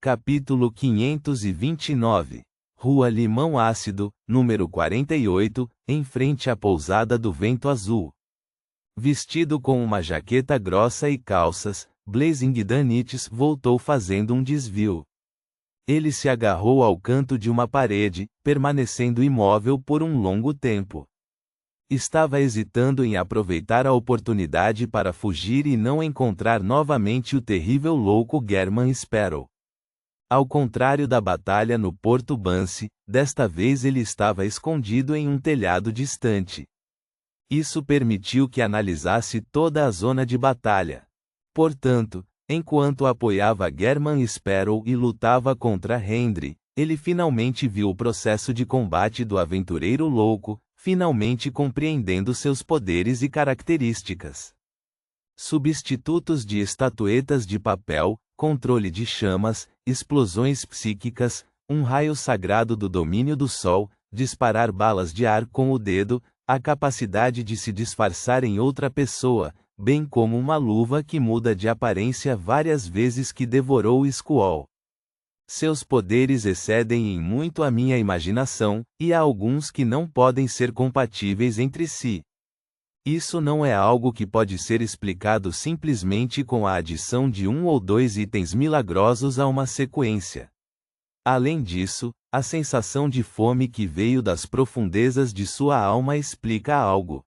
Capítulo 529. Rua Limão Ácido, número 48, em frente à pousada do Vento Azul. Vestido com uma jaqueta grossa e calças, Blazing Danites voltou fazendo um desvio. Ele se agarrou ao canto de uma parede, permanecendo imóvel por um longo tempo. Estava hesitando em aproveitar a oportunidade para fugir e não encontrar novamente o terrível louco German Sparrow. Ao contrário da batalha no Porto Banse, desta vez ele estava escondido em um telhado distante. Isso permitiu que analisasse toda a zona de batalha. Portanto, enquanto apoiava German Sparrow e lutava contra Hendry, ele finalmente viu o processo de combate do aventureiro louco, finalmente compreendendo seus poderes e características. Substitutos de estatuetas de papel, controle de chamas, explosões psíquicas, um raio sagrado do domínio do sol, disparar balas de ar com o dedo, a capacidade de se disfarçar em outra pessoa, bem como uma luva que muda de aparência várias vezes que devorou Squall. Seus poderes excedem em muito a minha imaginação, e há alguns que não podem ser compatíveis entre si. Isso não é algo que pode ser explicado simplesmente com a adição de um ou dois itens milagrosos a uma sequência. Além disso, a sensação de fome que veio das profundezas de sua alma explica algo.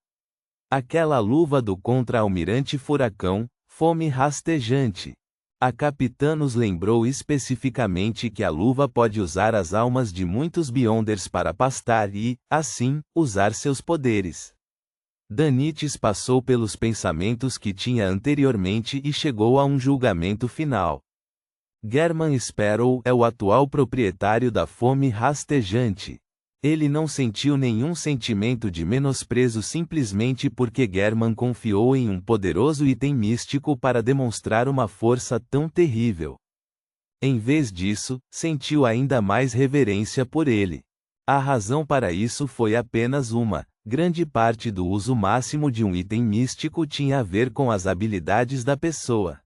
Aquela luva do contra-almirante Furacão, fome rastejante. A capitã nos lembrou especificamente que a luva pode usar as almas de muitos Beyonders para pastar e, assim, usar seus poderes. Danites passou pelos pensamentos que tinha anteriormente e chegou a um julgamento final. German Sparrow é o atual proprietário da fome rastejante. Ele não sentiu nenhum sentimento de menosprezo simplesmente porque German confiou em um poderoso item místico para demonstrar uma força tão terrível. Em vez disso, sentiu ainda mais reverência por ele. A razão para isso foi apenas uma: grande parte do uso máximo de um item místico tinha a ver com as habilidades da pessoa.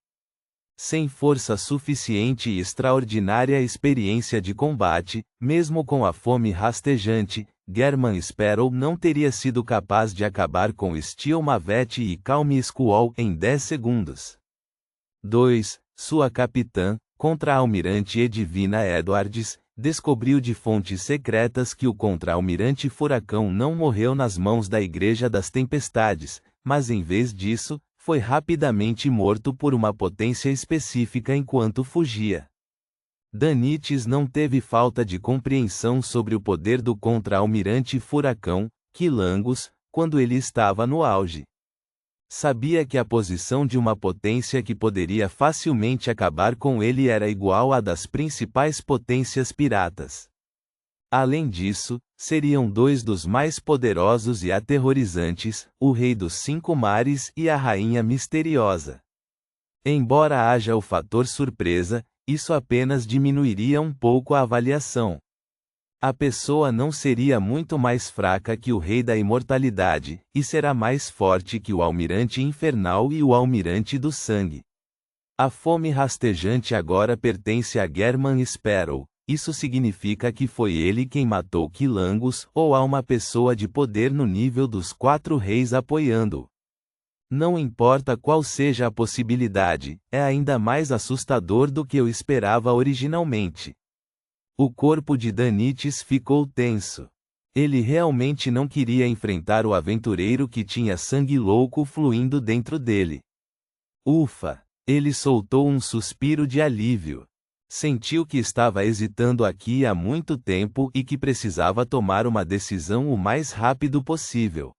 Sem força suficiente e extraordinária experiência de combate, mesmo com a fome rastejante, German Sparrow não teria sido capaz de acabar com Steel Mavet e Calm Squall em 10 segundos. 2. Sua capitã, contra-almirante Edwina Edwards, descobriu de fontes secretas que o contra-almirante Furacão não morreu nas mãos da Igreja das Tempestades, mas em vez disso, foi rapidamente morto por uma potência específica enquanto fugia. Danites não teve falta de compreensão sobre o poder do contra-almirante Furacão, Quilangos, quando ele estava no auge. Sabia que a posição de uma potência que poderia facilmente acabar com ele era igual à das principais potências piratas. Além disso, seriam dois dos mais poderosos e aterrorizantes, o Rei dos Cinco Mares e a Rainha Misteriosa. Embora haja o fator surpresa, isso apenas diminuiria um pouco a avaliação. A pessoa não seria muito mais fraca que o Rei da Imortalidade, e será mais forte que o Almirante Infernal e o Almirante do Sangue. A fome rastejante agora pertence a German Sparrow. Isso significa que foi ele quem matou Quilangos, ou há uma pessoa de poder no nível dos 4 reis apoiando-o. Não importa qual seja a possibilidade, é ainda mais assustador do que eu esperava originalmente. O corpo de Danites ficou tenso. Ele realmente não queria enfrentar o aventureiro que tinha sangue louco fluindo dentro dele. Ufa! Ele soltou um suspiro de alívio. Sentiu que estava hesitando aqui há muito tempo e que precisava tomar uma decisão o mais rápido possível.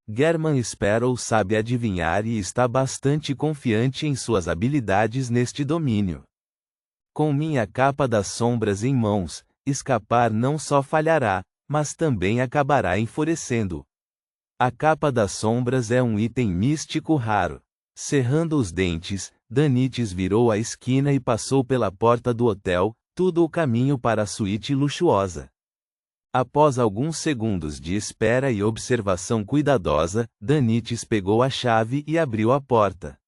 German Sparrow sabe adivinhar e está bastante confiante em suas habilidades neste domínio. Com minha capa das sombras em mãos, escapar não só falhará, mas também acabará enfurecendo. A capa das sombras é um item místico raro. Cerrando os dentes, Danites virou a esquina e passou pela porta do hotel, tudo o caminho para a suíte luxuosa. Após alguns segundos de espera e observação cuidadosa, Danites pegou a chave e abriu a porta.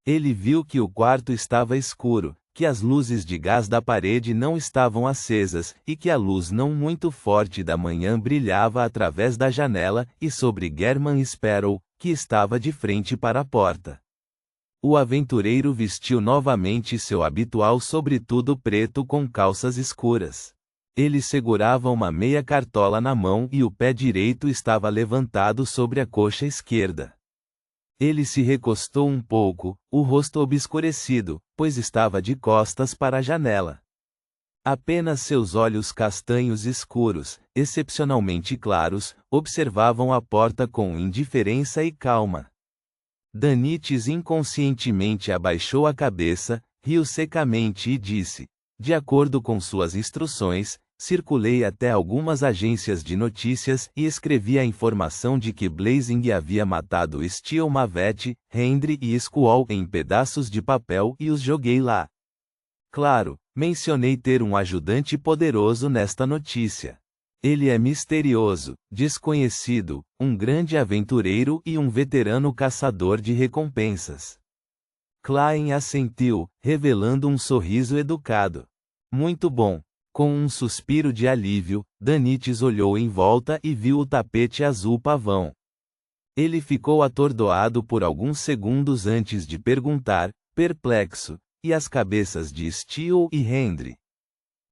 Ele viu que o quarto estava escuro, que as luzes de gás da parede não estavam acesas, e que a luz não muito forte da manhã brilhava através da janela e sobre German Sparrow, que estava de frente para a porta. O aventureiro vestiu novamente seu habitual sobretudo preto com calças escuras. Ele segurava uma meia cartola na mão e o pé direito estava levantado sobre a coxa esquerda. Ele se recostou um pouco, o rosto obscurecido, pois estava de costas para a janela. Apenas seus olhos castanhos escuros, excepcionalmente claros, observavam a porta com indiferença e calma. Danites inconscientemente abaixou a cabeça, riu secamente e disse: de acordo com suas instruções, circulei até algumas agências de notícias e escrevi a informação de que Blazing havia matado Steel Mavet, Hendry e Squall em pedaços de papel e os joguei lá. Claro, mencionei ter um ajudante poderoso nesta notícia. Ele é misterioso, desconhecido, um grande aventureiro e um veterano caçador de recompensas. Klein assentiu, revelando um sorriso educado. Muito bom. Com um suspiro de alívio, Danites olhou em volta e viu o tapete azul pavão. Ele ficou atordoado por alguns segundos antes de perguntar, perplexo, e as cabeças de Steel e Hendry?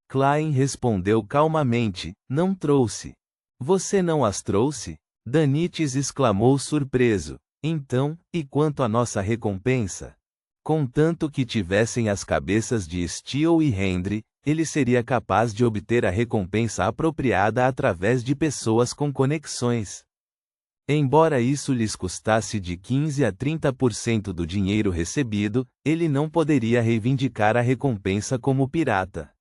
Klein respondeu calmamente: não trouxe. Você não as trouxe? Danites exclamou surpreso. Então, e quanto à nossa recompensa? Contanto que tivessem as cabeças de Steel e Hendry, ele seria capaz de obter a recompensa apropriada através de pessoas com conexões. Embora isso lhes custasse de 15 a 30% do dinheiro recebido, ele não poderia reivindicar a recompensa como pirata.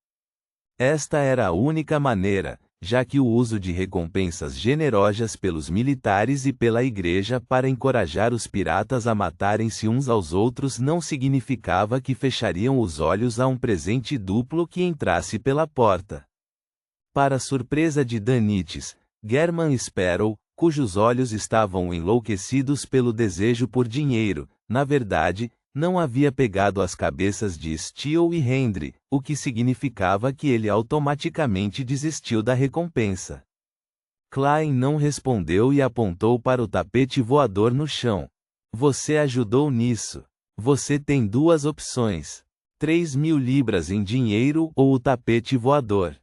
Esta era a única maneira, já que o uso de recompensas generosas pelos militares e pela igreja para encorajar os piratas a matarem-se uns aos outros não significava que fechariam os olhos a um presente duplo que entrasse pela porta. Para surpresa de Danites, German Sparrow, cujos olhos estavam enlouquecidos pelo desejo por dinheiro, na verdade, não havia pegado as cabeças de Steel e Hendry, o que significava que ele automaticamente desistiu da recompensa. Klein não respondeu e apontou para o tapete voador no chão. Você ajudou nisso. Você tem duas opções: 3.000 libras em dinheiro ou o tapete voador.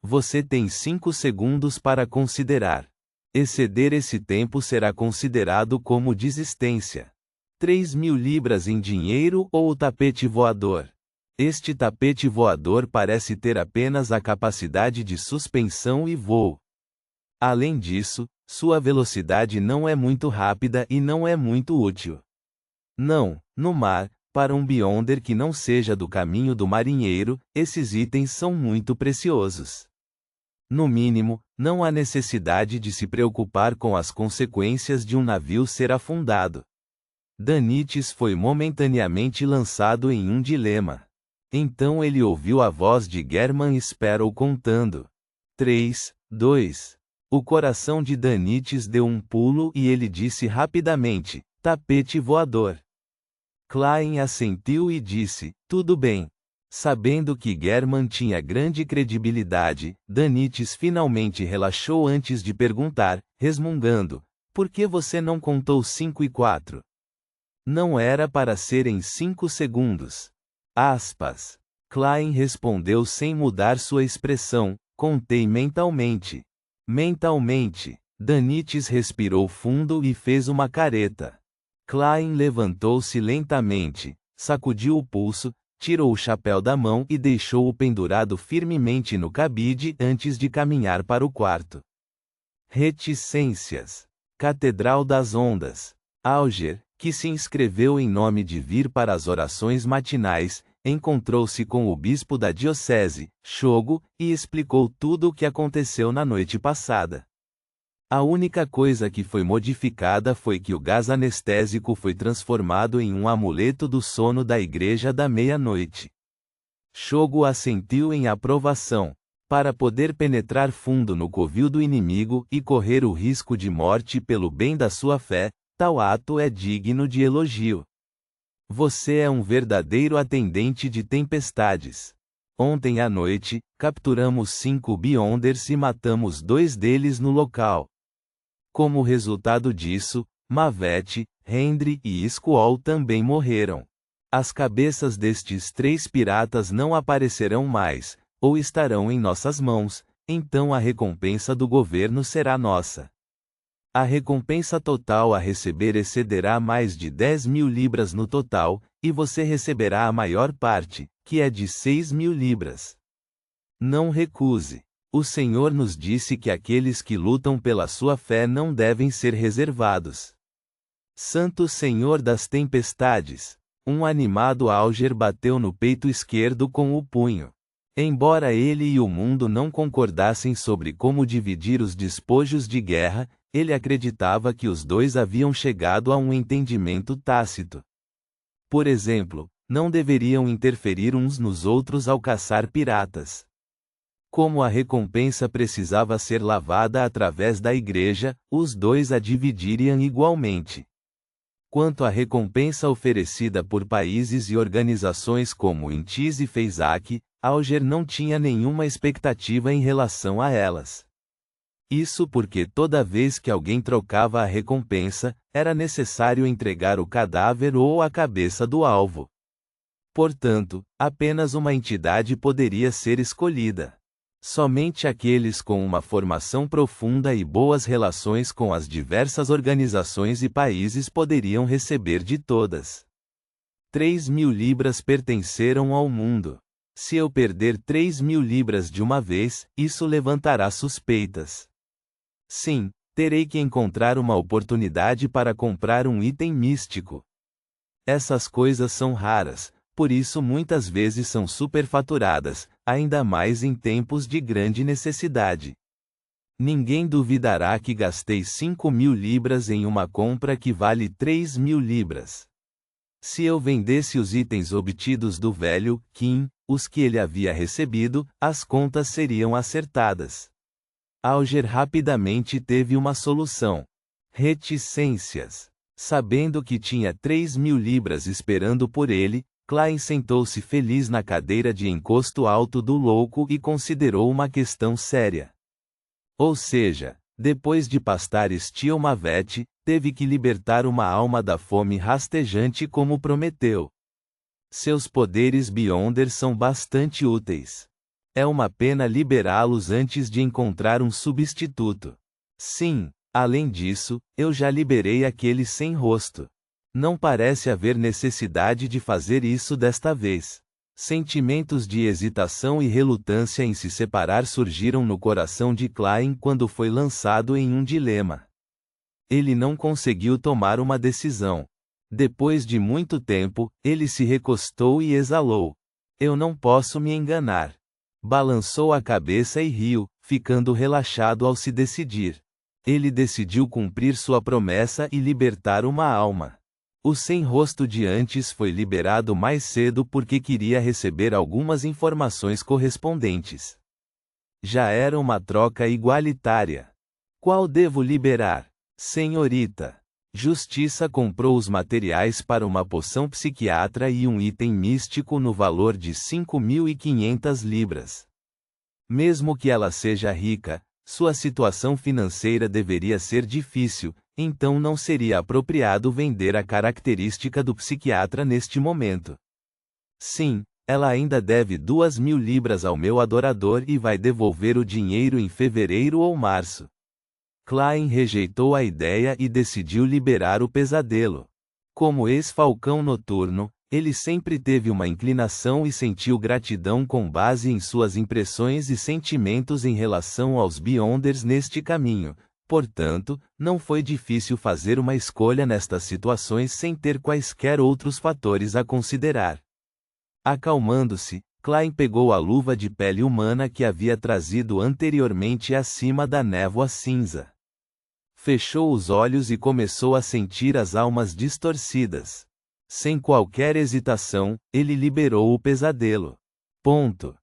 Você tem 5 segundos para considerar. Exceder esse tempo será considerado como desistência. 3.000 libras em dinheiro ou o tapete voador? Este tapete voador parece ter apenas a capacidade de suspensão e voo. Além disso, sua velocidade não é muito rápida e não é muito útil. Não, no mar, para um Beyonder que não seja do caminho do marinheiro, esses itens são muito preciosos. No mínimo, não há necessidade de se preocupar com as consequências de um navio ser afundado. Danites foi momentaneamente lançado em um dilema. Então ele ouviu a voz de German Sparrow contando: 3, 2. O coração de Danites deu um pulo e ele disse rapidamente: tapete voador. Klein assentiu e disse: tudo bem. Sabendo que German tinha grande credibilidade, Danites finalmente relaxou antes de perguntar, resmungando: por que você não contou 5 e 4? Não era para ser em 5 segundos. Aspas. Klein respondeu sem mudar sua expressão: contei mentalmente. Mentalmente. Danites respirou fundo e fez uma careta. Klein levantou-se lentamente, sacudiu o pulso, tirou o chapéu da mão e deixou-o pendurado firmemente no cabide antes de caminhar para o quarto. Reticências. Catedral das Ondas. Alger, que se inscreveu em nome de vir para as orações matinais, encontrou-se com o bispo da diocese, Shogo, e explicou tudo o que aconteceu na noite passada. A única coisa que foi modificada foi que o gás anestésico foi transformado em um amuleto do sono da Igreja da Meia-Noite. Shogo assentiu em aprovação. Para poder penetrar fundo no covil do inimigo e correr o risco de morte pelo bem da sua fé, tal ato é digno de elogio. Você é um verdadeiro atendente de tempestades. Ontem à noite, capturamos 5 Beyonders e matamos 2 deles no local. Como resultado disso, Mavet, Hendry e Squall também morreram. As cabeças destes 3 piratas não aparecerão mais, ou estarão em nossas mãos, então a recompensa do governo será nossa. A recompensa total a receber excederá mais de 10.000 libras no total, e você receberá a maior parte, que é de 6.000 libras. Não recuse. O Senhor nos disse que aqueles que lutam pela sua fé não devem ser reservados. Santo Senhor das Tempestades. Um animado Alger bateu no peito esquerdo com o punho. Embora ele e o mundo não concordassem sobre como dividir os despojos de guerra, ele acreditava que os dois haviam chegado a um entendimento tácito. Por exemplo, não deveriam interferir uns nos outros ao caçar piratas. Como a recompensa precisava ser lavada através da igreja, os dois a dividiriam igualmente. Quanto à recompensa oferecida por países e organizações como Intis e Feisak, Alger não tinha nenhuma expectativa em relação a elas. Isso porque toda vez que alguém trocava a recompensa, era necessário entregar o cadáver ou a cabeça do alvo. Portanto, apenas uma entidade poderia ser escolhida. Somente aqueles com uma formação profunda e boas relações com as diversas organizações e países poderiam receber de todas. 3.000 libras pertenceram ao mundo. Se eu perder 3.000 libras de uma vez, isso levantará suspeitas. Sim, terei que encontrar uma oportunidade para comprar um item místico. Essas coisas são raras, por isso muitas vezes são superfaturadas, ainda mais em tempos de grande necessidade. Ninguém duvidará que gastei 5.000 libras em uma compra que vale 3.000 libras. Se eu vendesse os itens obtidos do velho Kim, os que ele havia recebido, as contas seriam acertadas. Alger rapidamente teve uma solução. Reticências. Sabendo que tinha 3.000 libras esperando por ele, Klein sentou-se feliz na cadeira de encosto alto do louco e considerou uma questão séria. Ou seja, depois de pastar Steel Mavet, teve que libertar uma alma da fome rastejante como prometeu. Seus poderes Beyonder são bastante úteis. É uma pena liberá-los antes de encontrar um substituto. Sim, além disso, eu já liberei aquele sem rosto. Não parece haver necessidade de fazer isso desta vez. Sentimentos de hesitação e relutância em se separar surgiram no coração de Klein quando foi lançado em um dilema. Ele não conseguiu tomar uma decisão. Depois de muito tempo, ele se recostou e exalou. Eu não posso me enganar. Balançou a cabeça e riu, ficando relaxado ao se decidir. Ele decidiu cumprir sua promessa e libertar uma alma. O sem-rosto de antes foi liberado mais cedo porque queria receber algumas informações correspondentes. Já era uma troca igualitária. Qual devo liberar? Senhorita. Justiça comprou os materiais para uma poção psiquiatra e um item místico no valor de 5.500 libras. Mesmo que ela seja rica, sua situação financeira deveria ser difícil, então não seria apropriado vender a característica do psiquiatra neste momento. Sim, ela ainda deve 2.000 libras ao meu adorador e vai devolver o dinheiro em fevereiro ou março. Klein rejeitou a ideia e decidiu liberar o pesadelo. Como ex-falcão noturno, ele sempre teve uma inclinação e sentiu gratidão com base em suas impressões e sentimentos em relação aos Beyonders neste caminho. Portanto, não foi difícil fazer uma escolha nestas situações sem ter quaisquer outros fatores a considerar. Acalmando-se, Klein pegou a luva de pele humana que havia trazido anteriormente acima da névoa cinza. Fechou os olhos e começou a sentir as almas distorcidas. Sem qualquer hesitação, ele liberou o pesadelo. Ponto.